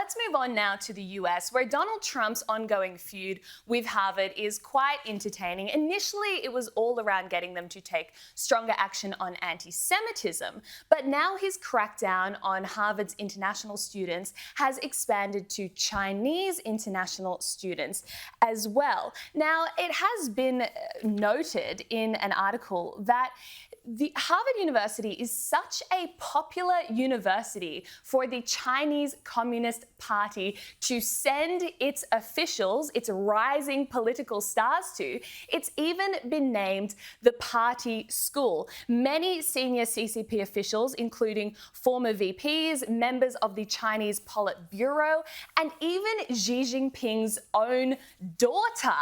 let's move on now to the US, where Donald Trump's ongoing feud with Harvard is quite entertaining. Initially, it was all around getting them to take stronger action on anti-Semitism, but now his crackdown on Harvard's international students has expanded to Chinese international students as well. Now, it has been noted in an article that the Harvard University is such a popular university for the Chinese Communist Party to send its officials, its rising political stars to. It's even been named the party school. Many senior CCP officials, including former VPs, members of the Chinese Politburo, and even Xi Jinping's own daughter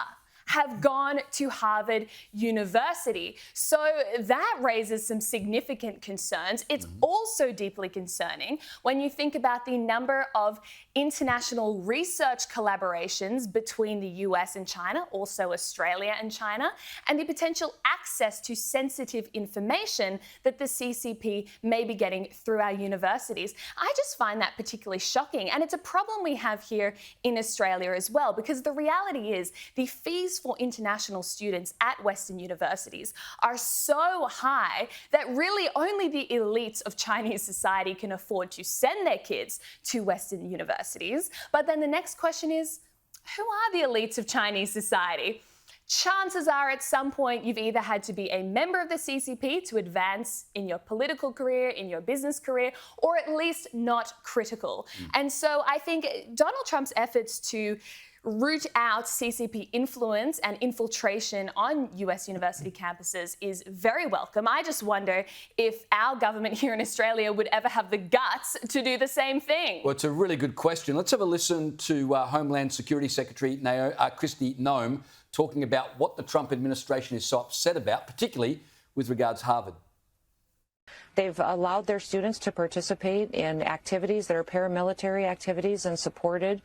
have gone to Harvard University. So that raises some significant concerns. It's also deeply concerning when you think about the number of international research collaborations between the US and China, also Australia and China, and the potential access to sensitive information that the CCP may be getting through our universities. I just find that particularly shocking, and it's a problem we have here in Australia as well, because the reality is the fees for international students at Western universities are so high that really only the elites of Chinese society can afford to send their kids to Western universities. But then the next question is, who are the elites of Chinese society? Chances are at some point you've either had to be a member of the CCP to advance in your political career, in your business career, or at least not critical. And so I think Donald Trump's efforts to root out CCP influence and infiltration on US university campuses is very welcome. I just wonder if our government here in Australia would ever have the guts to do the same thing. Well, it's a really good question. Let's have a listen to Homeland Security Secretary Kristi Noem talking about what the Trump administration is so upset about, particularly with regards to Harvard. They've allowed their students to participate in activities that are paramilitary activities and supported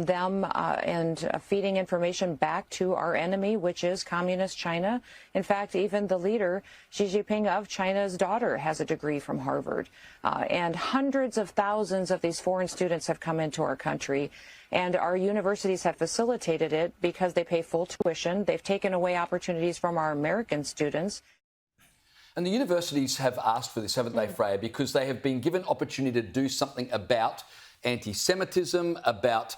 them and feeding information back to our enemy, which is Communist China. In fact, even the leader, Xi Jinping of China's daughter, has a degree from Harvard. And hundreds of thousands of these foreign students have come into our country. And our universities have facilitated it because they pay full tuition. They've taken away opportunities from our American students. And the universities have asked for this, haven't they, Freya? Because they have been given opportunity to do something about anti-Semitism, about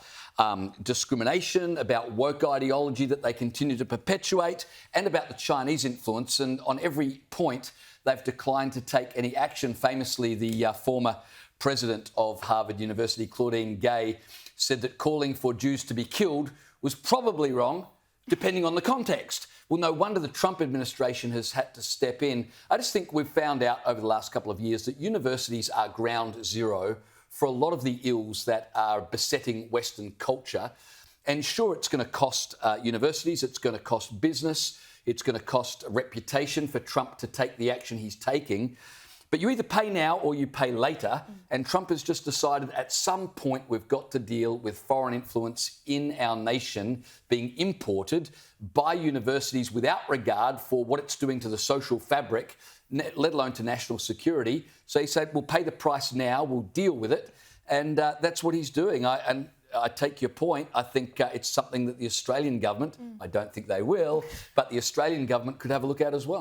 discrimination, about woke ideology that they continue to perpetuate, and about the Chinese influence. And on every point, they've declined to take any action. Famously, the former president of Harvard University, Claudine Gay, said that calling for Jews to be killed was probably wrong, depending on the context. Well, no wonder the Trump administration has had to step in. I just think we've found out over the last couple of years that universities are ground zero for a lot of the ills that are besetting Western culture. And sure, it's going to cost universities, it's going to cost business, it's going to cost reputation for Trump to take the action he's taking. But you either pay now or you pay later. And Trump has just decided at some point we've got to deal with foreign influence in our nation being imported by universities without regard for what it's doing to the social fabric, let alone to national security. So he said, we'll pay the price now, we'll deal with it. And that's what he's doing. I take your point. I think it's something that the Australian government, I don't think they will, but the Australian government could have a look at as well.